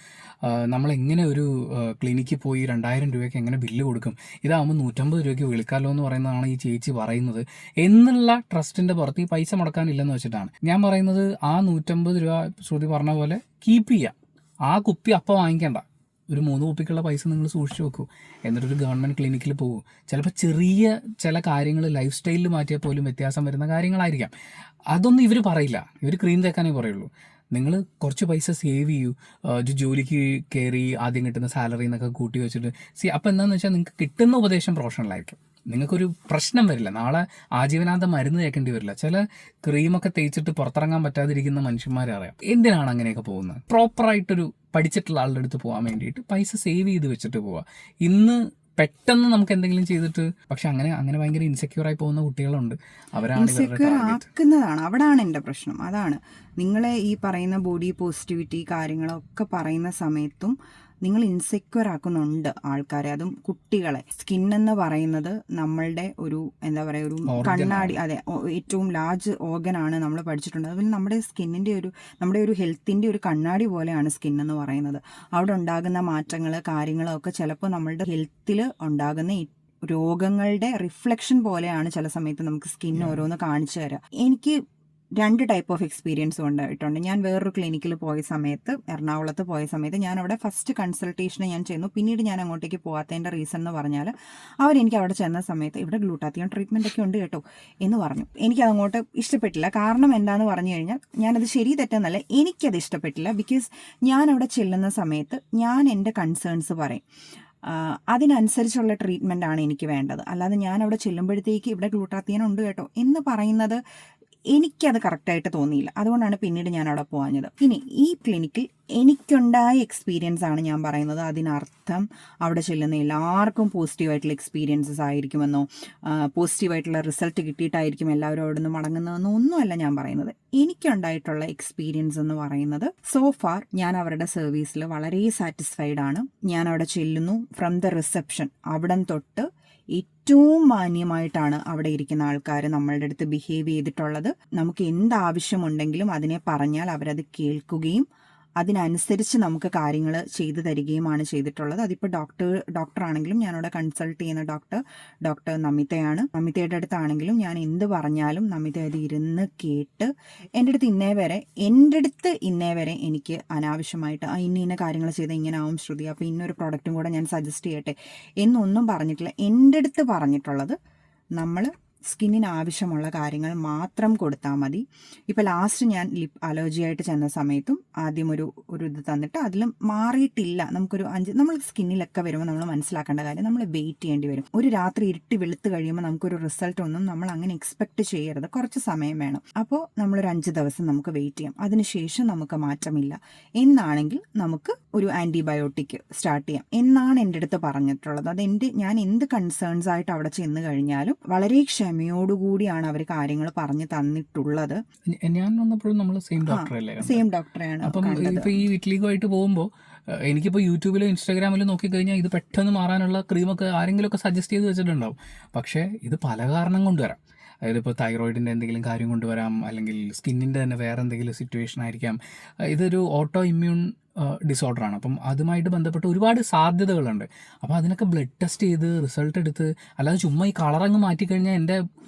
നമ്മൾ എങ്ങനെ ഒരു ക്ലിനിക്കിൽ പോയി 2000 രൂപയ്ക്ക് എങ്ങനെ ബില്ല് കൊടുക്കും, ഇതാകുമ്പോൾ 150 രൂപയ്ക്ക് വിളിക്കാമല്ലോ എന്ന് പറയുന്നതാണ് ഈ ചേച്ചി പറയുന്നത് എന്നുള്ള ട്രസ്റ്റിന്റെ പുറത്ത് ഈ പൈസ മുടക്കാനില്ലെന്ന് വെച്ചിട്ടാണ് ഞാൻ പറയുന്നത്. ആ 150 രൂപ ശ്രുതി പറഞ്ഞ പോലെ കീപ്പ് ചെയ്യുക. ആ കുപ്പി അപ്പം വാങ്ങിക്കേണ്ട. ഒരു 3 കുപ്പിക്കുള്ള പൈസ നിങ്ങൾ സൂക്ഷിച്ചു വെക്കൂ. എന്നിട്ടൊരു ഗവൺമെൻറ് ക്ലിനിക്കിൽ പോകും. ചിലപ്പോൾ ചെറിയ ചില കാര്യങ്ങൾ ലൈഫ് സ്റ്റൈലിൽ മാറ്റിയാൽ പോലും വ്യത്യാസം വരുന്ന കാര്യങ്ങളായിരിക്കാം. അതൊന്നും ഇവർ പറയില്ല. ഇവർ ക്രീം തേക്കാനേ പറയുള്ളൂ. നിങ്ങൾ കുറച്ച് പൈസ സേവ് ചെയ്യൂ. ഒരു ജോലിക്ക് കയറി ആദ്യം കിട്ടുന്ന സാലറി എന്നൊക്കെ കൂട്ടി വെച്ചിട്ട് അപ്പോൾ എന്താണെന്ന് വെച്ചാൽ നിങ്ങൾക്ക് കിട്ടുന്ന ഉപദേശം പ്രൊഫഷണലായിരിക്കും. നിങ്ങൾക്കൊരു പ്രശ്നം വരില്ല. നാളെ ആജീവനാന്തം മരുന്ന് തേക്കേണ്ടി വരില്ല. ചില ക്രീമൊക്കെ തേച്ചിട്ട് പുറത്തിറങ്ങാൻ പറ്റാതിരിക്കുന്ന മനുഷ്യന്മാരെ അറിയാം. എന്തിനാണ് അങ്ങനെയൊക്കെ പോകുന്നത്? പ്രോപ്പറായിട്ടൊരു പഠിച്ചിട്ടുള്ള ആളുടെ അടുത്ത് പോകാൻ വേണ്ടിയിട്ട് പൈസ സേവ് ചെയ്ത് വെച്ചിട്ട് പോവുക. ഇന്ന് പെട്ടെന്ന് നമുക്ക് എന്തെങ്കിലും ചെയ്തിട്ട് പക്ഷെ അങ്ങനെ ഭയങ്കര ഇൻസെക്യൂർ ആയി പോകുന്ന കുട്ടികളുണ്ട്. അവരാണ്
ഇൻസെക്യൂർ ആക്കുന്നതാണ്. അവിടാണ് എൻ്റെ പ്രശ്നം. അതാണ് നിങ്ങളെ ഈ പറയുന്ന ബോഡി പോസിറ്റിവിറ്റി കാര്യങ്ങളൊക്കെ പറയുന്ന സമയത്തും നിങ്ങൾ ഇൻസെക്യൂർ ആക്കുന്നുണ്ട് ആൾക്കാരെ, അതും കുട്ടികളെ. സ്കിൻ എന്ന് പറയുന്നത് നമ്മളുടെ ഒരു എന്താ പറയുക, ഒരു കണ്ണാടി. അതെ, ഏറ്റവും ലാർജ് ഓർഗനാണ് നമ്മൾ പഠിച്ചിട്ടുണ്ട്. അതുപോലെ നമ്മുടെ സ്കിന്നിൻ്റെ നമ്മുടെ ഒരു ഹെൽത്തിൻ്റെ ഒരു കണ്ണാടി പോലെയാണ് സ്കിൻ എന്ന് പറയുന്നത്. അവിടെ ഉണ്ടാകുന്ന മാറ്റങ്ങൾ കാര്യങ്ങളൊക്കെ ചിലപ്പോൾ നമ്മളുടെ ഹെൽത്തിൽ ഉണ്ടാകുന്ന രോഗങ്ങളുടെ റിഫ്ലക്ഷൻ പോലെയാണ് ചില സമയത്ത് നമുക്ക് സ്കിൻ ഓരോന്ന് കാണിച്ചു തരാം. എനിക്ക് 2 ടൈപ്പ് ഓഫ് എക്സ്പീരിയൻസും ഉണ്ടായിട്ടുണ്ട്. ഞാൻ വേറൊരു ക്ലിനിക്കിൽ പോയ സമയത്ത്, എറണാകുളത്ത് പോയ സമയത്ത്, ഞാൻ അവിടെ ഫസ്റ്റ് കൺസൾട്ടേഷന് ഞാൻ ചെന്നു. പിന്നീട് ഞാൻ അങ്ങോട്ടേക്ക് പോകാത്തതിൻ്റെ റീസൺ എന്ന് പറഞ്ഞാൽ അവരെനിക്ക് അവിടെ ചെന്ന സമയത്ത് ഇവിടെ ഗ്ലൂട്ടാത്തിയോൺ ട്രീറ്റ്മെൻ്റ് ഒക്കെ ഉണ്ട് കേട്ടോ എന്ന് പറഞ്ഞു. എനിക്കതങ്ങോട്ട് ഇഷ്ടപ്പെട്ടില്ല. കാരണം എന്താണെന്ന് പറഞ്ഞു കഴിഞ്ഞാൽ, ഞാനത് ശരി തെറ്റെന്നല്ല, എനിക്കത് ഇഷ്ടപ്പെട്ടില്ല. ബിക്കോസ് ഞാൻ അവിടെ ചെല്ലുന്ന സമയത്ത് ഞാൻ എൻ്റെ കൺസേൺസ് പറയും. അതിനനുസരിച്ചുള്ള ട്രീറ്റ്മെൻ്റ് ആണ് എനിക്ക് വേണ്ടത്. അല്ലാതെ ഞാൻ അവിടെ ചെല്ലുമ്പോഴത്തേക്ക് ഇവിടെ ഗ്ലൂട്ടാത്തിയോൺ ഉണ്ട് കേട്ടോ എന്ന് പറയുന്നത് എനിക്കത് കറക്റ്റായിട്ട് തോന്നിയില്ല. അതുകൊണ്ടാണ് പിന്നീട് ഞാൻ അവിടെ പോകാഞ്ഞത്. ഇനി ഈ ക്ലിനിക്കിൽ എനിക്കുണ്ടായ എക്സ്പീരിയൻസ് ആണ് ഞാൻ പറയുന്നത്. അതിനർത്ഥം അവിടെ ചെല്ലുന്ന എല്ലാവർക്കും പോസിറ്റീവായിട്ടുള്ള എക്സ്പീരിയൻസസ് ആയിരിക്കുമെന്നോ പോസിറ്റീവായിട്ടുള്ള റിസൾട്ട് കിട്ടിയിട്ടായിരിക്കും എല്ലാവരും അവിടെ നിന്ന് മടങ്ങുന്നതെന്നോ ഒന്നുമല്ല ഞാൻ പറയുന്നത്. എനിക്കുണ്ടായിട്ടുള്ള എക്സ്പീരിയൻസ് എന്ന് പറയുന്നത്, സോ ഫാർ ഞാൻ അവരുടെ സർവീസിൽ വളരെ സാറ്റിസ്ഫൈഡ് ആണ്. ഞാൻ അവിടെ ചെല്ലുന്നു, ഫ്രം ദ റിസപ്ഷൻ അവിടം തൊട്ട് ഏറ്റവും മാന്യമായിട്ടാണ് അവിടെ ഇരിക്കുന്ന ആൾക്കാർ നമ്മളുടെ അടുത്ത് ബിഹേവ് ചെയ്തിട്ടുള്ളത്. നമുക്ക് എന്താവശ്യമുണ്ടെങ്കിലും അതിനെ പറഞ്ഞാൽ അവരത് കേൾക്കുകയും അതിനനുസരിച്ച് നമുക്ക് കാര്യങ്ങൾ ചെയ്തു തരികയുമാണ് ചെയ്തിട്ടുള്ളത്. അതിപ്പോൾ ഡോക്ടറാണെങ്കിലും ഞാനവിടെ കൺസൾട്ട് ചെയ്യുന്ന ഡോക്ടർ നമിതയാണ്. നമിതയുടെ അടുത്താണെങ്കിലും ഞാൻ എന്ത് പറഞ്ഞാലും നമിത അത് ഇരുന്ന് കേട്ട് എൻ്റെ അടുത്ത് ഇന്നേ വരെ എനിക്ക് അനാവശ്യമായിട്ട് ഇന്ന കാര്യങ്ങൾ ചെയ്താൽ ഇങ്ങനെ ആവും ശ്രുതി, അപ്പോൾ ഇന്നൊരു പ്രൊഡക്റ്റും കൂടെ ഞാൻ സജസ്റ്റ് ചെയ്യട്ടെ എന്നൊന്നും പറഞ്ഞിട്ടില്ല. എൻ്റെ അടുത്ത് പറഞ്ഞിട്ടുള്ളത് നമ്മൾ സ്കിന്നിന് ആവശ്യമുള്ള കാര്യങ്ങൾ മാത്രം കൊടുത്താൽ മതി. ഇപ്പോൾ ലാസ്റ്റ് ഞാൻ ലിപ്പ് അലർജി ആയിട്ട് ചെന്ന സമയത്തും ആദ്യം ഒരു ഇത് തന്നിട്ട് അതിലും മാറിയിട്ടില്ല. നമുക്കൊരു നമ്മൾ സ്കിന്നിലൊക്കെ വരുമ്പോൾ നമ്മൾ മനസ്സിലാക്കേണ്ട കാര്യം, നമ്മൾ വെയിറ്റ് ചെയ്യേണ്ടി വരും. ഒരു രാത്രി ഇരുട്ടി വെളുത്ത് കഴിയുമ്പോൾ നമുക്കൊരു റിസൾട്ട് ഒന്നും നമ്മൾ അങ്ങനെ എക്സ്പെക്ട് ചെയ്യരുത്. കുറച്ച് സമയം വേണം. അപ്പോൾ നമ്മളൊരു 5 ദിവസം നമുക്ക് വെയിറ്റ് ചെയ്യാം. അതിനുശേഷം നമുക്ക് മാറ്റമില്ല എന്നാണെങ്കിൽ നമുക്ക് ഒരു ആൻറ്റിബയോട്ടിക് സ്റ്റാർട്ട് ചെയ്യാം എന്നാണ് എൻ്റെ അടുത്ത് പറഞ്ഞിട്ടുള്ളത്. ഞാൻ എന്ത് കൺസേൺസ് ആയിട്ട് അവിടെ ചെന്ന് കഴിഞ്ഞാലും വളരെ ക്ഷമയോടുകൂടിയാണ് അവർ കാര്യങ്ങൾ പറഞ്ഞു തന്നിട്ടുള്ളത്.
ഞാൻ വന്നപ്പോഴും നമ്മൾ സെയിം
ഡോക്ടറെയാണ്.
അപ്പം ഇപ്പൊ ഈ വീട്ടിലേക്കുമായിട്ട് പോകുമ്പോൾ എനിക്കിപ്പോൾ യൂട്യൂബിലോ ഇൻസ്റ്റാഗ്രാമിലോ നോക്കിക്കഴിഞ്ഞാൽ ഇത് പെട്ടെന്ന് മാറാനുള്ള ക്രീമൊക്കെ ആരെങ്കിലുമൊക്കെ സജസ്റ്റ് ചെയ്ത് വെച്ചിട്ടുണ്ടാവും. പക്ഷേ ഇത് പല കാരണം കൊണ്ടുവരാം. അതായത് ഇപ്പോൾ തൈറോയിഡിൻ്റെ എന്തെങ്കിലും കാര്യം കൊണ്ടുവരാം, അല്ലെങ്കിൽ സ്കിന്നിൻ്റെ തന്നെ വേറെ എന്തെങ്കിലും സിറ്റുവേഷൻ ആയിരിക്കാം. ഇതൊരു ഓട്ടോ ഇമ്മ്യൂൺ ഡിസോർഡറാണ്. അപ്പം അതുമായിട്ട് ബന്ധപ്പെട്ട് ഒരുപാട് സാധ്യതകളുണ്ട്. അപ്പോൾ അതിനൊക്കെ ബ്ലഡ് ടെസ്റ്റ് ചെയ്ത് റിസൾട്ട് എടുത്ത്, അല്ലാതെ ചുമ്മാ ഈ കളറങ്ങ് മാറ്റിക്കഴിഞ്ഞാൽ എൻ്റെ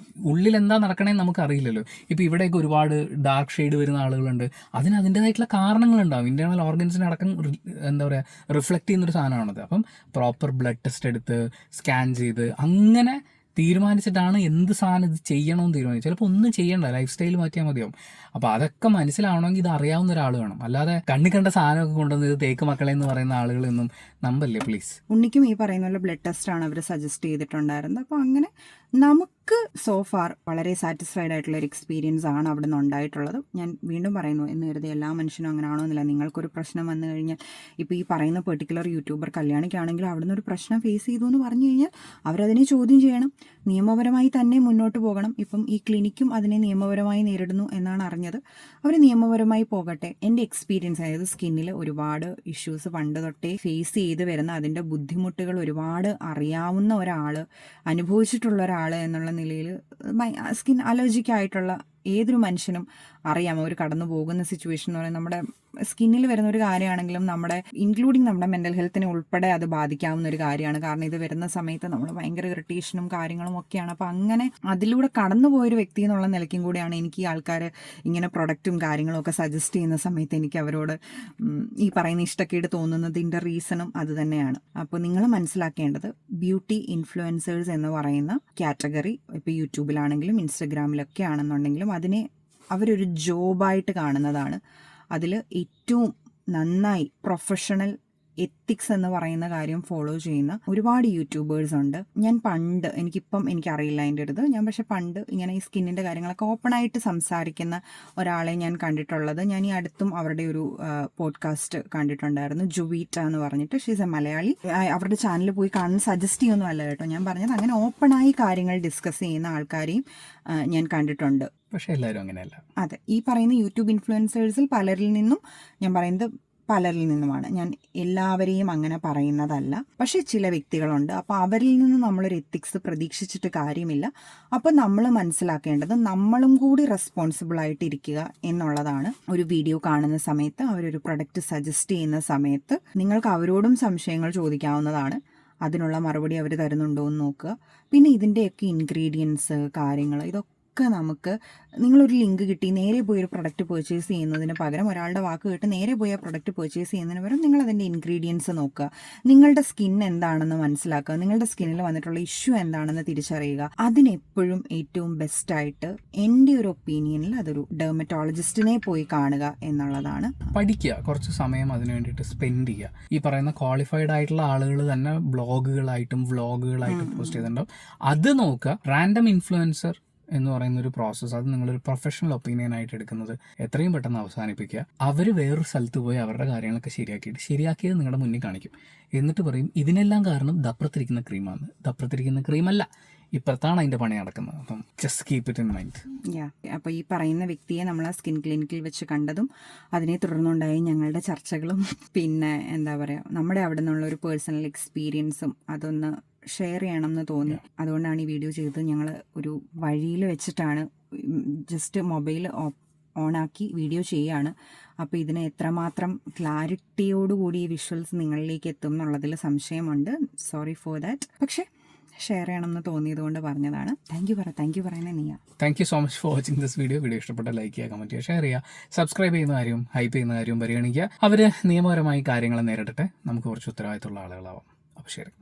ഉള്ളിൽ എന്താ നടക്കണേന്ന് നമുക്കറിയില്ലല്ലോ. ഇപ്പോൾ ഇവിടെയൊക്കെ ഒരുപാട് ഡാർക്ക് ഷെയ്ഡ് വരുന്ന ആളുകളുണ്ട്. അതിൻ്റേതായിട്ടുള്ള കാരണങ്ങളുണ്ടാവും. ഇൻറ്റേർണൽ ഓർഗൻസിനടക്കം എന്താ പറയുക റിഫ്ലക്റ്റ് ചെയ്യുന്നൊരു സാധനമാണത്. അപ്പം പ്രോപ്പർ ബ്ലഡ് ടെസ്റ്റ് എടുത്ത് സ്കാൻ ചെയ്ത് അങ്ങനെ തീരുമാനിച്ചിട്ടാണ് എന്ത് സാധനം ഇത് ചെയ്യണമെന്ന് തീരുമാനിച്ചു. ചിലപ്പോൾ ഒന്നും ചെയ്യണ്ട, ലൈഫ് സ്റ്റൈൽ മാറ്റിയാൽ മതിയാവും. അപ്പോൾ അതൊക്കെ മനസ്സിലാവണമെങ്കിൽ ഇത് അറിയാവുന്ന ഒരാൾ വേണം. അല്ലാതെ കണ്ണി കണ്ട സാധനമൊക്കെ കൊണ്ടുവന്ന് ഇത് തേക്ക് മക്കളെ എന്ന് പറയുന്ന ആളുകളൊന്നും നമ്പല്ലേ പ്ലീസ്.
ഉണ്ണിക്കും ഈ പറയുന്ന പോലെ ബ്ലഡ് ടെസ്റ്റ് ആണ് അവർ സജസ്റ്റ് ചെയ്തിട്ടുണ്ടായിരുന്നത്. അപ്പോൾ അങ്ങനെ നമുക്ക് സോ ഫാർ വളരെ സാറ്റിസ്ഫൈഡ് ആയിട്ടുള്ള ഒരു എക്സ്പീരിയൻസ് ആണ് അവിടെ നിന്ന് ഉണ്ടായിട്ടുള്ളത്. ഞാൻ വീണ്ടും പറയുന്നു, എന്ന് കരുതി എല്ലാ മനുഷ്യനും അങ്ങനെ ആണോന്നില്ല. നിങ്ങൾക്കൊരു പ്രശ്നം വന്നു കഴിഞ്ഞാൽ, ഇപ്പോൾ ഈ പറയുന്ന പെർട്ടിക്കുലർ യൂട്യൂബർ കല്യാണിക്കാണെങ്കിൽ അവിടെ നിന്ന് ഒരു പ്രശ്നം ഫേസ് ചെയ്തു എന്ന് പറഞ്ഞു കഴിഞ്ഞാൽ അവരതിനെ ചോദ്യം ചെയ്യണം, നിയമപരമായി തന്നെ മുന്നോട്ട് പോകണം. ഇപ്പം ഈ ക്ലിനിക്കും അതിനെ നിയമപരമായി നേരിടുന്നു എന്നാണ് അറിഞ്ഞത്. അവർ നിയമപരമായി പോകട്ടെ. എൻ്റെ എക്സ്പീരിയൻസ്, അതായത് സ്കിന്നിൽ ഒരുപാട് ഇഷ്യൂസ് പണ്ട് തൊട്ടേ ഫേസ് ചെയ്ത് വരുന്ന, അതിൻ്റെ ബുദ്ധിമുട്ടുകൾ ഒരുപാട് അറിയാവുന്ന ഒരാൾ, അനുഭവിച്ചിട്ടുള്ള ഒരാൾ എന്നുള്ള നിലയിൽ സ്കിൻ അലർജിക്കായിട്ടുള്ള ഏതൊരു മനുഷ്യനും അറിയാം അവർ കടന്നു പോകുന്ന സിറ്റുവേഷൻ എന്ന് പറയുന്നത്. നമ്മുടെ സ്കിന്നിൽ വരുന്ന ഒരു കാര്യമാണെങ്കിലും നമ്മുടെ ഇൻക്ലൂഡിങ് നമ്മുടെ മെൻ്റൽ ഹെൽത്തിനെ ഉൾപ്പെടെ അത് ബാധിക്കാവുന്ന ഒരു കാര്യമാണ്. കാരണം ഇത് വരുന്ന സമയത്ത് നമ്മൾ ഭയങ്കര ഇറിറ്റേഷനും കാര്യങ്ങളും ഒക്കെയാണ്. അപ്പോൾ അങ്ങനെ അതിലൂടെ കടന്നു പോയൊരു വ്യക്തി എന്നുള്ള നിലയ്ക്കും കൂടിയാണ് എനിക്ക് ഈ ആൾക്കാർ ഇങ്ങനെ പ്രൊഡക്റ്റും കാര്യങ്ങളും ഒക്കെ സജസ്റ്റ് ചെയ്യുന്ന സമയത്ത് എനിക്ക് അവരോട് ഈ പറയുന്ന ഇഷ്ടക്കേട് തോന്നുന്നതിൻ്റെ റീസണും അത് തന്നെയാണ്. അപ്പോൾ നിങ്ങൾ മനസ്സിലാക്കേണ്ടത്, ബ്യൂട്ടി ഇൻഫ്ലുവൻസേഴ്സ് എന്ന് പറയുന്ന കാറ്റഗറി ഇപ്പോൾ യൂട്യൂബിലാണെങ്കിലും ഇൻസ്റ്റഗ്രാമിലൊക്കെ ആണെന്നുണ്ടെങ്കിലും അതിനെ അവരൊരു ജോബായിട്ട് കാണുന്നതാണ്. അതിൽ ഏറ്റവും നന്നായി പ്രൊഫഷണൽ എത്തിക്സ് എന്ന് പറയുന്ന കാര്യം ഫോളോ ചെയ്യുന്ന ഒരുപാട് യൂട്യൂബേഴ്സ് ഉണ്ട്. ഞാൻ പണ്ട്, എനിക്കറിയില്ല അതിൻ്റെ അടുത്ത്, ഞാൻ പക്ഷെ പണ്ട് ഇങ്ങനെ ഈ സ്കിന്നിൻ്റെ കാര്യങ്ങളൊക്കെ ഓപ്പണായിട്ട് സംസാരിക്കുന്ന ഒരാളെ ഞാൻ കണ്ടിട്ടുള്ളത്. ഞാൻ ഈ അടുത്തും അവരുടെ ഒരു പോഡ്കാസ്റ്റ് കണ്ടിട്ടുണ്ടായിരുന്നു, ജുവീറ്റ എന്ന് പറഞ്ഞിട്ട്. She's A Malayali. അവരുടെ ചാനലിൽ പോയി കാണാൻ സജസ്റ്റ് ചെയ്യുന്നൊന്നും അല്ല കേട്ടോ ഞാൻ പറഞ്ഞത്. അങ്ങനെ ഓപ്പണായി കാര്യങ്ങൾ ഡിസ്കസ് ചെയ്യുന്ന ആൾക്കാരെയും ഞാൻ കണ്ടിട്ടുണ്ട്.
പക്ഷേ എല്ലാവരും അങ്ങനെയല്ല.
അതെ, ഈ പറയുന്ന യൂട്യൂബ് ഇൻഫ്ലുവൻസേഴ്സിൽ പലരിൽ നിന്നും, ഞാൻ പറയുന്നത് പലരിൽ നിന്നുമാണ്, ഞാൻ എല്ലാവരെയും അങ്ങനെ പറയുന്നതല്ല. പക്ഷേ ചില വ്യക്തികളുണ്ട്. അപ്പോൾ അവരിൽ നിന്ന് നമ്മളൊരു എത്തിക്സ് പ്രതീക്ഷിച്ചിട്ട് കാര്യമില്ല. അപ്പോൾ നമ്മൾ മനസ്സിലാക്കേണ്ടത് നമ്മളും കൂടി റെസ്പോൺസിബിൾ ആയിട്ടിരിക്കുക എന്നുള്ളതാണ്. ഒരു വീഡിയോ കാണുന്ന സമയത്ത്, അവരൊരു പ്രൊഡക്റ്റ് സജസ്റ്റ് ചെയ്യുന്ന സമയത്ത് നിങ്ങൾക്ക് അവരോടും സംശയങ്ങൾ ചോദിക്കാവുന്നതാണ്. അതിനുള്ള മറുപടി അവർ തരുന്നുണ്ടോ എന്ന് നോക്കുക. പിന്നെ ഇതിൻ്റെയൊക്കെ ഇൻഗ്രീഡിയൻസ് കാര്യങ്ങൾ ഇതൊക്കെ നമുക്ക്, നിങ്ങളൊരു ലിങ്ക് കിട്ടി നേരെ പോയി ഒരു പ്രൊഡക്റ്റ് പർച്ചേസ് ചെയ്യുന്നതിന് പകരം, ഒരാളുടെ വാക്ക് കേട്ട് നേരെ പോയി ആ പ്രൊഡക്റ്റ് പർച്ചേസ് ചെയ്യുന്നതിന് പകരം നിങ്ങൾ അതിൻ്റെ ഇൻഗ്രീഡിയൻസ് നോക്കുക, നിങ്ങളുടെ സ്കിൻ എന്താണെന്ന് മനസ്സിലാക്കുക, നിങ്ങളുടെ സ്കിന്നിൽ വന്നിട്ടുള്ള ഇഷ്യൂ എന്താണെന്ന് തിരിച്ചറിയുക. അതിനെപ്പോഴും ഏറ്റവും ബെസ്റ്റായിട്ട് എൻ്റെ ഒരു ഒപ്പീനിയനിൽ അതൊരു ഡെർമറ്റോളജിസ്റ്റിനെ പോയി കാണുക എന്നുള്ളതാണ്.
പഠിക്കുക, കുറച്ച് സമയം അതിനു വേണ്ടിയിട്ട് സ്പെൻഡ് ചെയ്യുക. ഈ പറയുന്ന ക്വാളിഫൈഡ് ആയിട്ടുള്ള ആളുകൾ തന്നെ ബ്ലോഗുകളായിട്ടും വ്ളോഗുകളായിട്ടും പോസ്റ്റ് ചെയ്തിട്ടുണ്ടാവും. അത് നോക്കുക. റാൻഡം ഇൻഫ്ലുവൻസർ എന്ന് പറയുന്ന ഒരു പ്രോസസ്സ്, അത് നിങ്ങളൊരു പ്രൊഫഷണൽ ഒപ്പീനിയൻ ആയിട്ട് എടുക്കുന്നത് എത്രയും പെട്ടെന്ന് അവസാനിപ്പിക്കുക. അവർ വേറൊരു സ്ഥലത്ത് പോയി അവരുടെ കാര്യങ്ങളൊക്കെ ശരിയാക്കിയത് നിങ്ങളുടെ മുന്നിൽ കാണിക്കും. എന്നിട്ട് പറയും ഇതിനെല്ലാം കാരണം ദപ്പുറത്തിരിക്കുന്ന ക്രീമാണ്. ദപ്പുറത്തിരിക്കുന്ന ക്രീമല്ല, ഇപ്പുറത്താണ് അതിൻ്റെ പണി നടക്കുന്നത്. അപ്പം just keep it in mind.
അപ്പോൾ ഈ പറയുന്ന വ്യക്തിയെ നമ്മൾ ആ സ്കിൻ ക്ലിനിക്കിൽ വെച്ച് കണ്ടതും അതിനെ തുടർന്നുണ്ടായ ഞങ്ങളുടെ ചർച്ചകളും പിന്നെ എന്താ പറയുക, നമ്മുടെ അവിടെ നിന്നുള്ള ഒരു പേഴ്സണൽ എക്സ്പീരിയൻസും അതൊന്ന് ഷെയർ ചെയ്യണം എന്ന് തോന്നി. അതുകൊണ്ടാണ് ഈ വീഡിയോ ചെയ്തത്. ഞങ്ങൾ ഒരു വഴിയിൽ വെച്ചിട്ടാണ് ജസ്റ്റ് മൊബൈൽ ഓണാക്കി വീഡിയോ ചെയ്യുകയാണ്. അപ്പോൾ ഇതിന് എത്രമാത്രം ക്ലാരിറ്റിയോടുകൂടി ഈ വിഷ്വൽസ് നിങ്ങളിലേക്ക് എത്തും എന്നുള്ളതിൽ സംശയമുണ്ട്. Sorry for that. പക്ഷേ ഷെയർ ചെയ്യണമെന്ന് തോന്നിയത് കൊണ്ട് പറഞ്ഞതാണ്. താങ്ക് യു പറയുന്നത് നീയാ.
Thank you so much for watching this video. Video ഇഷ്ടപ്പെട്ട ലൈക്ക് ചെയ്യുക, കമൻറ്റ് ചെയ്യുക, ഷെയർ ചെയ്യുക, സബ്സ്ക്രൈബ് ചെയ്യുന്ന കാര്യവും ഹൈപ്പ് ചെയ്യുന്ന കാര്യവും പരിഗണിക്കുക. അവർ നിയമപരമായി കാര്യങ്ങൾ നേരിടട്ടെ. നമുക്ക് കുറച്ച് ഉത്തരവാദിത്തമുള്ള ആളുകളാവാം. അപ്പോൾ ശരി.